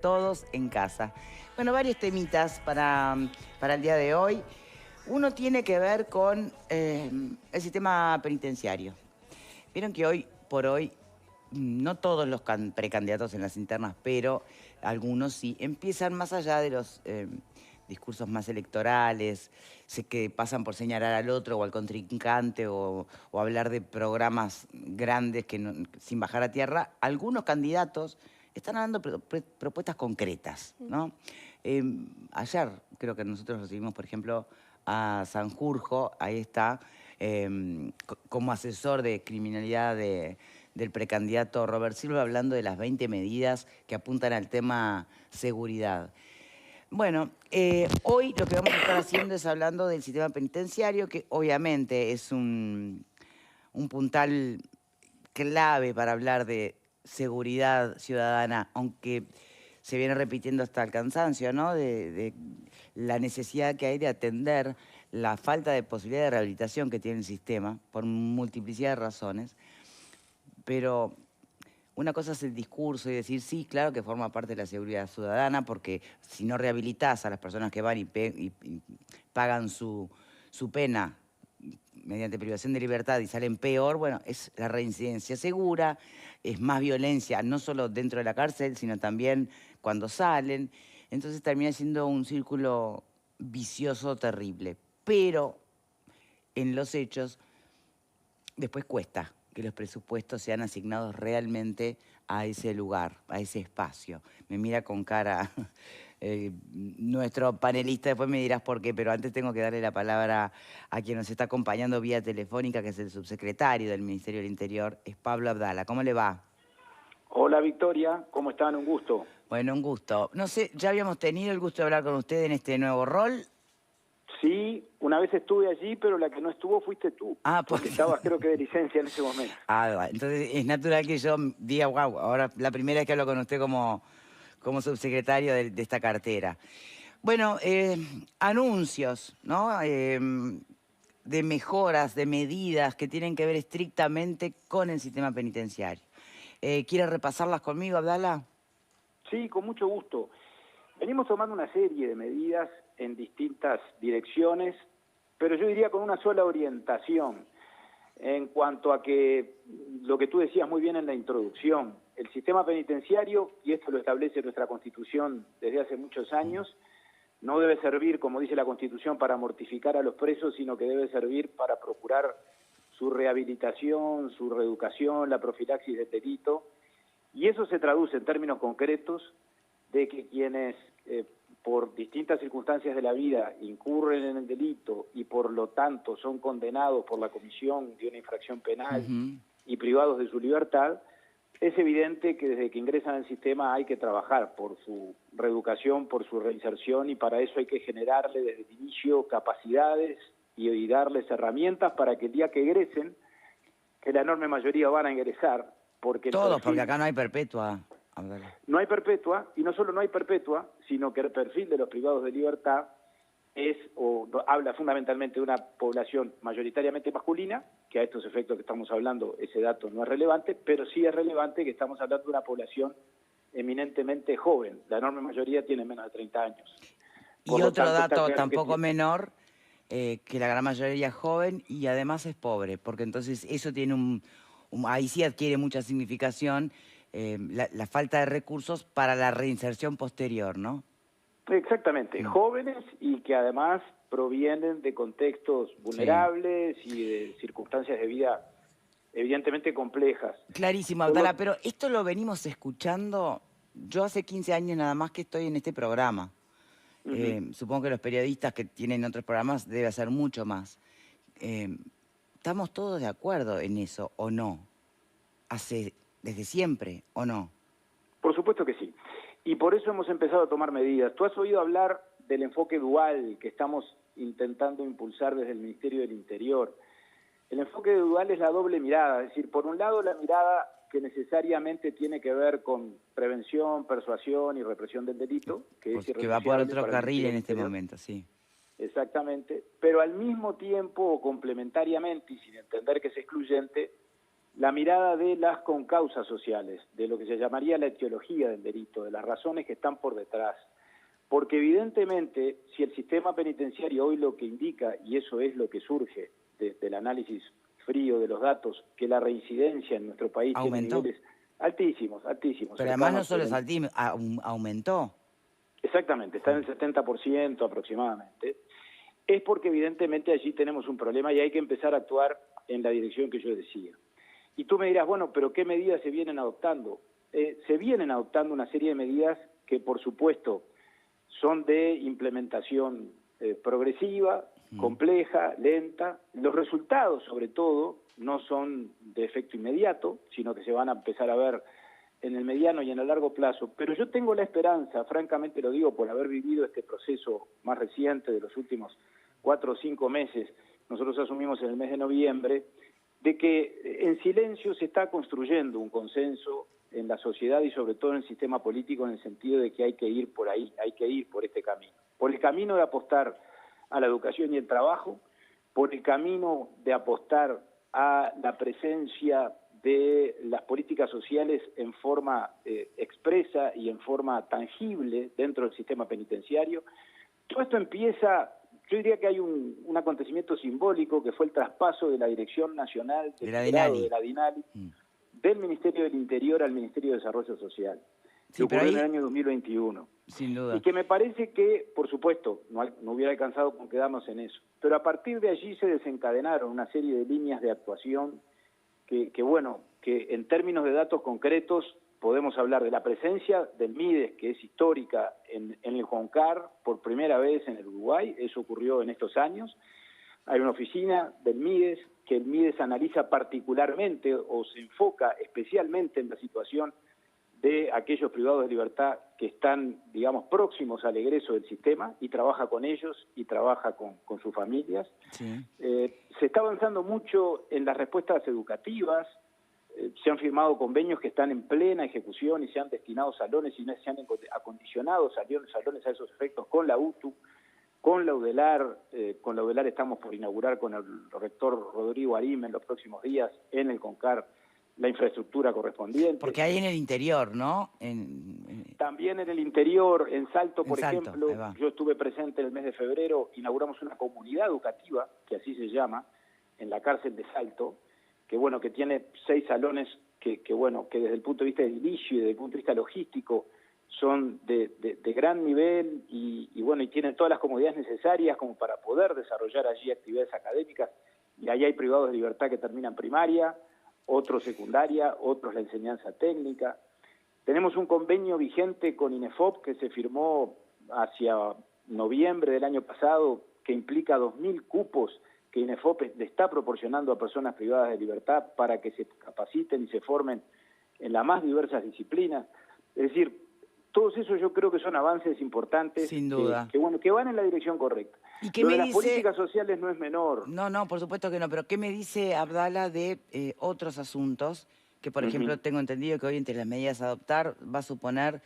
Todos en casa. Bueno, varios temitas para el día de hoy. Uno tiene que ver con el sistema penitenciario. Vieron que hoy por hoy, no todos los precandidatos en las internas, pero algunos sí, empiezan más allá de los discursos más electorales, sé que pasan por señalar al otro o al contrincante o hablar de programas grandes que sin bajar a tierra. Algunos candidatos están dando propuestas concretas, ¿no? Ayer creo que nosotros recibimos, por ejemplo, a Sanjurjo, ahí está, como asesor de criminalidad del precandidato Robert Silva, hablando de las 20 medidas que apuntan al tema seguridad. Bueno, hoy lo que vamos a estar haciendo es hablando del sistema penitenciario, que obviamente es un puntal clave para hablar de seguridad ciudadana, aunque se viene repitiendo hasta el cansancio, ¿no? De la necesidad que hay de atender la falta de posibilidad de rehabilitación que tiene el sistema, por multiplicidad de razones. Pero una cosa es el discurso y decir, sí, claro que forma parte de la seguridad ciudadana, porque si no rehabilitás a las personas que van y pagan su pena mediante privación de libertad y salen peor, bueno, es la reincidencia segura, es más violencia, no solo dentro de la cárcel, sino también cuando salen. Entonces termina siendo un círculo vicioso terrible. Pero en los hechos, después cuesta que los presupuestos sean asignados realmente a ese lugar, a ese espacio. Me mira con cara nuestro panelista, después me dirás por qué, pero antes tengo que darle la palabra a quien nos está acompañando vía telefónica, que es el subsecretario del Ministerio del Interior, es Pablo Abdala. ¿Cómo le va? Hola Victoria, ¿cómo están? Un gusto. Bueno, un gusto. No sé, ¿ya habíamos tenido el gusto de hablar con usted en este nuevo rol? Sí, una vez estuve allí, pero la que no estuvo fuiste tú, Ah, porque estabas creo que de licencia en ese momento. entonces es natural que yo diga, wow, ahora la primera vez que hablo con usted como subsecretario de esta cartera. Bueno, anuncios, ¿no? De mejoras, de medidas que tienen que ver estrictamente con el sistema penitenciario. ¿Quiere repasarlas conmigo, Abdala? Sí, con mucho gusto. Venimos tomando una serie de medidas en distintas direcciones, pero yo diría con una sola orientación, en cuanto a que lo que tú decías muy bien en la introducción, el sistema penitenciario, y esto lo establece nuestra Constitución desde hace muchos años, no debe servir, como dice la Constitución, para mortificar a los presos, sino que debe servir para procurar su rehabilitación, su reeducación, la profilaxis del delito, y eso se traduce en términos concretos de que quienes por distintas circunstancias de la vida incurren en el delito y por lo tanto son condenados por la comisión de una infracción penal y privados de su libertad, es evidente que desde que ingresan al sistema hay que trabajar por su reeducación, por su reinserción, y para eso hay que generarle desde el inicio capacidades y darles herramientas para que el día que egresen, que la enorme mayoría van a ingresar, porque Todos, porque acá no hay perpetua, Abdala. no hay perpetua, y no solo no hay perpetua, sino que el perfil de los privados de libertad habla fundamentalmente de una población mayoritariamente masculina, que a estos efectos que estamos hablando ese dato no es relevante, pero sí es relevante que estamos hablando de una población eminentemente joven, la enorme mayoría tiene menos de 30 años. Y otro dato tampoco menor, que la gran mayoría es joven y además es pobre, porque entonces eso tiene ahí sí adquiere mucha significación, la falta de recursos para la reinserción posterior, ¿no? Exactamente, jóvenes y que además provienen de contextos vulnerables y de circunstancias de vida evidentemente complejas. Clarísimo, Abdala, pero esto lo venimos escuchando, yo hace 15 años nada más que estoy en este programa. Supongo que los periodistas que tienen otros programas debe hacer mucho más. ¿Estamos todos de acuerdo en eso o no? ¿Desde siempre o no? Por supuesto que sí. Y por eso hemos empezado a tomar medidas. Tú has oído hablar del enfoque dual que estamos intentando impulsar desde el Ministerio del Interior. El enfoque dual es la doble mirada, es decir, por un lado la mirada que necesariamente tiene que ver con prevención, persuasión y represión del delito, que es que va por otro para el carril en Ministerio del este Interior. momento, sí. Exactamente, pero al mismo tiempo o complementariamente, y sin entender que es excluyente, la mirada de las concausas sociales, de lo que se llamaría la etiología del delito, de las razones que están por detrás. Porque evidentemente, si el sistema penitenciario hoy lo que indica, y eso es lo que surge del análisis frío de los datos, que la reincidencia en nuestro país tiene Aumentó. niveles altísimos, altísimos. Pero además no solo es altísimo, aumentó. Exactamente, está en el 70% aproximadamente. Es porque evidentemente allí tenemos un problema y hay que empezar a actuar en la dirección que yo decía. Y tú me dirás, bueno, pero ¿qué medidas se vienen adoptando? Se vienen adoptando una serie de medidas que, por supuesto, son de implementación progresiva, compleja, lenta. Los resultados, sobre todo, no son de efecto inmediato, sino que se van a empezar a ver en el mediano y en el largo plazo. Pero yo tengo la esperanza, francamente lo digo, por haber vivido este proceso más reciente de los últimos 4 o 5 meses, nosotros asumimos en el mes de noviembre, de que en silencio se está construyendo un consenso en la sociedad y sobre todo en el sistema político, en el sentido de que hay que ir por ahí, hay que ir por este camino. Por el camino de apostar a la educación y el trabajo, por el camino de apostar a la presencia de las políticas sociales en forma expresa y en forma tangible dentro del sistema penitenciario. Todo esto empieza, yo diría que hay un acontecimiento simbólico que fue el traspaso de la Dirección Nacional del Liderado de la DINALI del Ministerio del Interior al Ministerio de Desarrollo Social, que ocurrió en el año 2021. Sin duda. Y que me parece que, por supuesto, no hubiera alcanzado con quedarnos en eso, pero a partir de allí se desencadenaron una serie de líneas de actuación que en términos de datos concretos podemos hablar de la presencia del MIDES, que es histórica en el CONCAR, por primera vez en el Uruguay, eso ocurrió en estos años. Hay una oficina del MIDES, que el MIDES analiza particularmente o se enfoca especialmente en la situación de aquellos privados de libertad que están, digamos, próximos al egreso del sistema, y trabaja con ellos y trabaja con sus familias. Sí. Se está avanzando mucho en las respuestas educativas, se han firmado convenios que están en plena ejecución y se han destinado salones y se han acondicionado salones a esos efectos con la UTU, con la UDELAR. Con la UDELAR estamos por inaugurar con el rector Rodrigo Arim en los próximos días en el CONCAR la infraestructura correspondiente. Porque hay en el interior, ¿no? También en el interior, en Salto, por ejemplo, yo estuve presente en el mes de febrero, inauguramos una comunidad educativa, que así se llama, en la cárcel de Salto, que tiene 6 salones que desde el punto de vista de edilicio y desde el punto de vista logístico son de gran nivel y tienen todas las comodidades necesarias como para poder desarrollar allí actividades académicas. Y ahí hay privados de libertad que terminan primaria, otros secundaria, otros la enseñanza técnica. Tenemos un convenio vigente con INEFOP que se firmó hacia noviembre del año pasado, que implica 2.000 cupos que INEFOP le está proporcionando a personas privadas de libertad para que se capaciten y se formen en las más diversas disciplinas. Es decir, todos esos yo creo que son avances importantes. Sin duda. Que van en la dirección correcta. ¿Y qué Lo me de las dice... políticas sociales no es menor. No, por supuesto que no, pero ¿qué me dice Abdala de otros asuntos? Que, por ejemplo, tengo entendido que hoy entre las medidas a adoptar va a suponer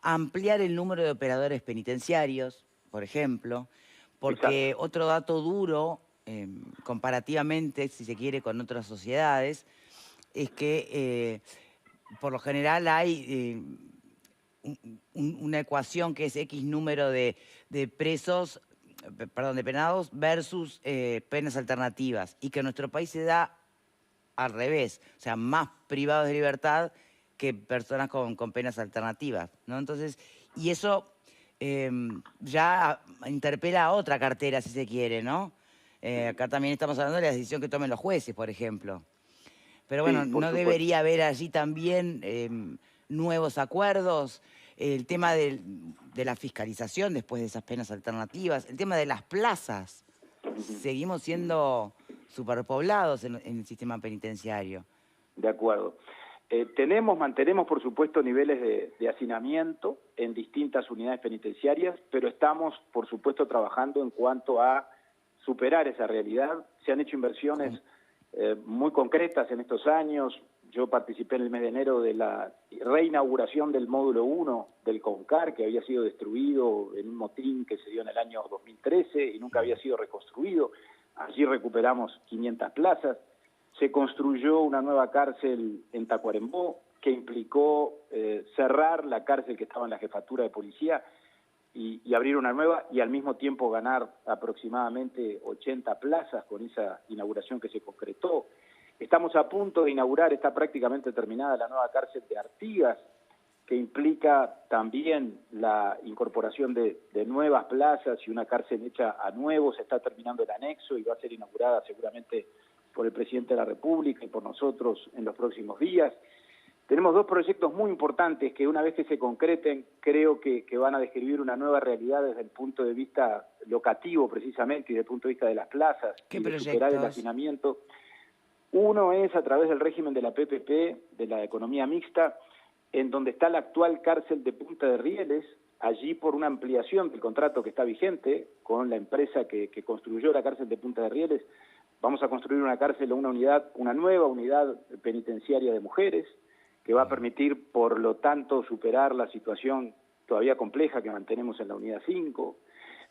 ampliar el número de operadores penitenciarios, por ejemplo, porque otro dato duro, comparativamente, si se quiere, con otras sociedades, es que por lo general hay una ecuación que es X número de presos, de penados versus penas alternativas, y que en nuestro país se da al revés, o sea, más privados de libertad que personas con penas alternativas, ¿no? Entonces, y eso ya interpela a otra cartera, si se quiere, ¿no? Acá también estamos hablando de la decisión que tomen los jueces, por ejemplo. Pero bueno, ¿no debería haber allí también nuevos acuerdos? El tema de la fiscalización después de esas penas alternativas, el tema de las plazas. Seguimos siendo superpoblados en el sistema penitenciario. De acuerdo. Mantenemos por supuesto niveles de hacinamiento en distintas unidades penitenciarias, pero estamos por supuesto trabajando en cuanto a superar esa realidad. Se han hecho inversiones muy concretas en estos años. Yo participé en el mes de enero de la reinauguración del módulo 1 del CONCAR, que había sido destruido en un motín que se dio en el año 2013 y nunca había sido reconstruido. Allí recuperamos 500 plazas. se construyó una nueva cárcel en Tacuarembó, que implicó cerrar la cárcel que estaba en la jefatura de policía y abrir una nueva, y al mismo tiempo ganar aproximadamente 80 plazas con esa inauguración que se concretó. Estamos a punto de inaugurar, está prácticamente terminada la nueva cárcel de Artigas, que implica también la incorporación de nuevas plazas y una cárcel hecha a nuevo. Se está terminando el anexo y va a ser inaugurada seguramente por el presidente de la República y por nosotros en los próximos días. Tenemos dos proyectos muy importantes que una vez que se concreten creo que van a describir una nueva realidad desde el punto de vista locativo precisamente y desde el punto de vista de las plazas y de superar el hacinamiento. Uno es a través del régimen de la PPP, de la economía mixta, en donde está la actual cárcel de Punta de Rieles, allí por una ampliación del contrato que está vigente con la empresa que construyó la cárcel de Punta de Rieles. Vamos a construir una cárcel o una nueva unidad penitenciaria de mujeres, que va a permitir, por lo tanto, superar la situación todavía compleja que mantenemos en la unidad 5.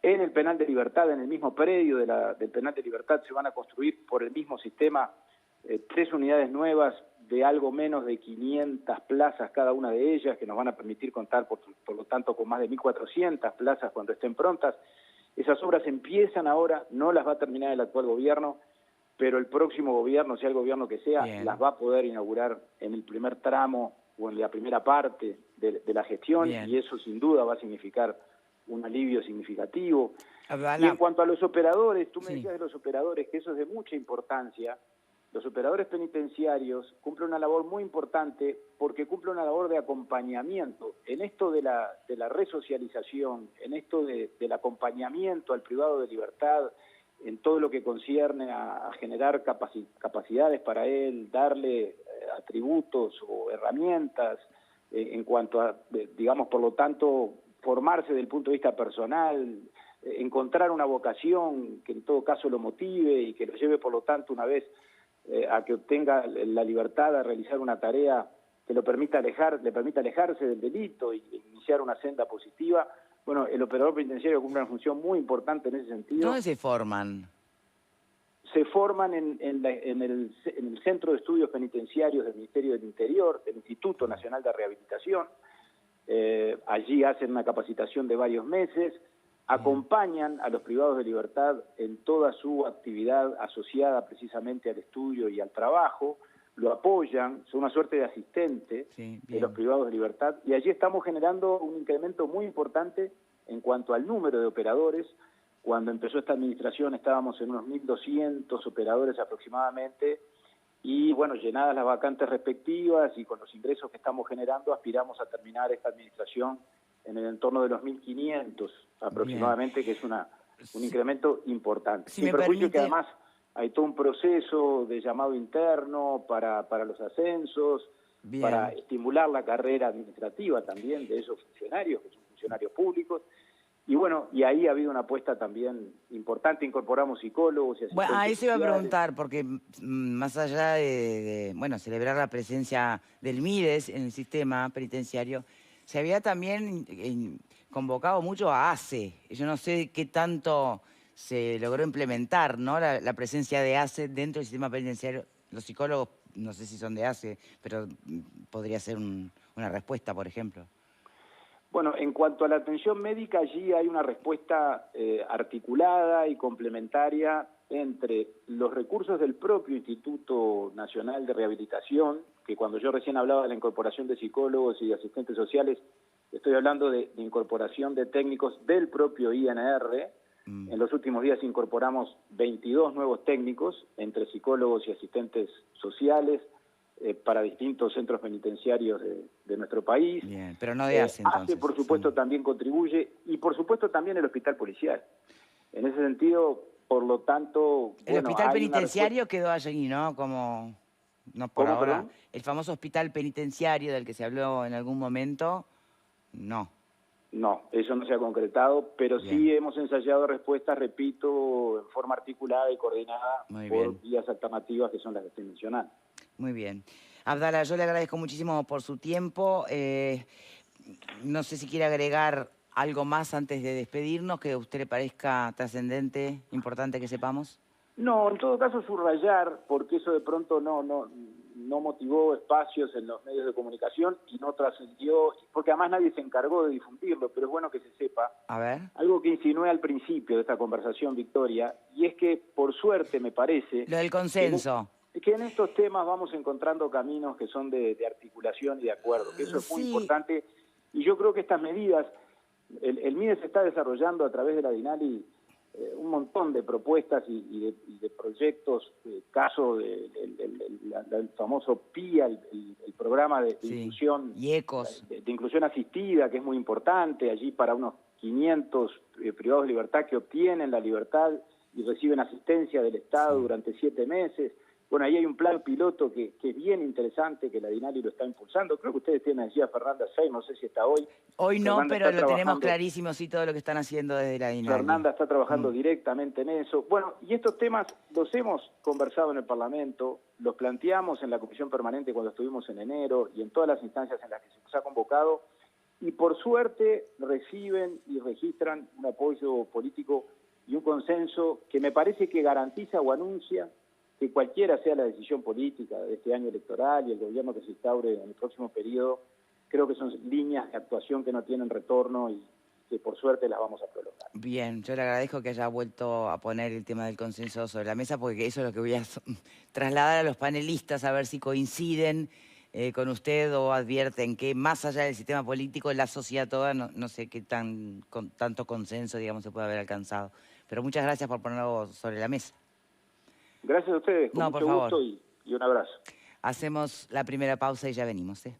En el penal de Libertad, en el mismo predio del penal de Libertad, se van a construir por el mismo sistema 3 unidades nuevas de algo menos de 500 plazas cada una de ellas, que nos van a permitir contar, por lo tanto, con más de 1.400 plazas cuando estén prontas. Esas obras empiezan ahora, no las va a terminar el actual gobierno, pero el próximo gobierno, sea el gobierno que sea, las va a poder inaugurar en el primer tramo o en la primera parte de la gestión, y eso sin duda va a significar un alivio significativo. Y en cuanto a los operadores, tú me decías de los operadores, que eso es de mucha importancia. Los operadores penitenciarios cumplen una labor muy importante porque cumplen una labor de acompañamiento en esto de la resocialización, en esto del acompañamiento al privado de libertad, en todo lo que concierne a generar capacidades para él, darle atributos o herramientas en cuanto a, digamos, por lo tanto, formarse desde el punto de vista personal, encontrar una vocación que en todo caso lo motive y que lo lleve, por lo tanto, una vez a que obtenga la libertad de realizar una tarea que le permita alejarse del delito y iniciar una senda positiva. Bueno, el operador penitenciario cumple una función muy importante en ese sentido. ¿Dónde se forman? Se forman en el Centro de Estudios Penitenciarios del Ministerio del Interior, del Instituto Nacional de Rehabilitación. Allí hacen una capacitación de varios meses, acompañan a los privados de libertad en toda su actividad asociada precisamente al estudio y al trabajo, lo apoyan, son una suerte de asistente de los privados de libertad, y allí estamos generando un incremento muy importante en cuanto al número de operadores. Cuando empezó esta administración estábamos en unos 1.200 operadores aproximadamente, y bueno, llenadas las vacantes respectivas y con los ingresos que estamos generando, aspiramos a terminar esta administración en el entorno de los 1.500 aproximadamente, que es un incremento importante. Sin perjuicio que además hay todo un proceso de llamado interno para los ascensos, para estimular la carrera administrativa también de esos funcionarios, que son funcionarios públicos. Y bueno, y ahí ha habido una apuesta también importante, incorporamos psicólogos y asistentes. Bueno, ahí se iba a preguntar, porque más allá de celebrar la presencia del MIDES en el sistema penitenciario, se había también convocado mucho a ACE. Yo no sé qué tanto se logró implementar, ¿no? La presencia de ACE dentro del sistema penitenciario. Los psicólogos, no sé si son de ACE, pero podría ser una respuesta, por ejemplo. Bueno, en cuanto a la atención médica, allí hay una respuesta articulada y complementaria entre los recursos del propio Instituto Nacional de Rehabilitación, que cuando yo recién hablaba de la incorporación de psicólogos y asistentes sociales, estoy hablando de incorporación de técnicos del propio INR. En los últimos días incorporamos 22 nuevos técnicos, entre psicólogos y asistentes sociales, para distintos centros penitenciarios de nuestro país. Bien, pero no de ACE, entonces. ACE, por supuesto, también contribuye, y por supuesto también el hospital policial. En ese sentido, por lo tanto... El hospital penitenciario quedó allí, ¿no? Como... No por ahora. Perdón? El famoso hospital penitenciario del que se habló en algún momento, no. No, eso no se ha concretado, pero sí hemos ensayado respuestas, repito, en forma articulada y coordinada por vías alternativas que son las que estoy mencionando. Muy bien. Abdala, yo le agradezco muchísimo por su tiempo. No sé si quiere agregar algo más antes de despedirnos que a usted le parezca trascendente, importante que sepamos. No, en todo caso subrayar, porque eso de pronto no motivó espacios en los medios de comunicación y no trascendió, porque además nadie se encargó de difundirlo, pero es bueno que se sepa. A ver. Algo que insinué al principio de esta conversación, Victoria, y es que, por suerte, me parece... Lo del consenso. Que en estos temas vamos encontrando caminos que son de articulación y de acuerdo, que eso es muy Sí. importante. Y yo creo que estas medidas, el MIDE se está desarrollando a través de la DINALI un montón de propuestas y de proyectos, caso del famoso PIA, el programa de inclusión, y ECOS. de inclusión asistida, que es muy importante, allí para unos 500 privados de libertad que obtienen la libertad y reciben asistencia del Estado durante 7 meses. Bueno, ahí hay un plan piloto que es bien interesante, que la DINALI lo está impulsando. Creo que ustedes tienen allí a Fernanda Sey, no sé si está hoy. Hoy no, Fernanda pero está lo tenemos trabajando, clarísimo, sí, todo lo que están haciendo desde la DINALI. Fernanda está trabajando directamente en eso. Bueno, y estos temas los hemos conversado en el Parlamento, los planteamos en la Comisión Permanente cuando estuvimos en enero y en todas las instancias en las que se nos ha convocado, y por suerte reciben y registran un apoyo político y un consenso que me parece que garantiza o anuncia que cualquiera sea la decisión política de este año electoral y el gobierno que se instaure en el próximo periodo, creo que son líneas de actuación que no tienen retorno y que por suerte las vamos a prolongar. Bien, yo le agradezco que haya vuelto a poner el tema del consenso sobre la mesa, porque eso es lo que voy a trasladar a los panelistas, a ver si coinciden con usted o advierten que más allá del sistema político, la sociedad toda, no sé qué tanto consenso, digamos, se puede haber alcanzado. Pero muchas gracias por ponerlo sobre la mesa. Gracias a ustedes, con mucho gusto y un abrazo. Hacemos la primera pausa y ya venimos, ¿eh?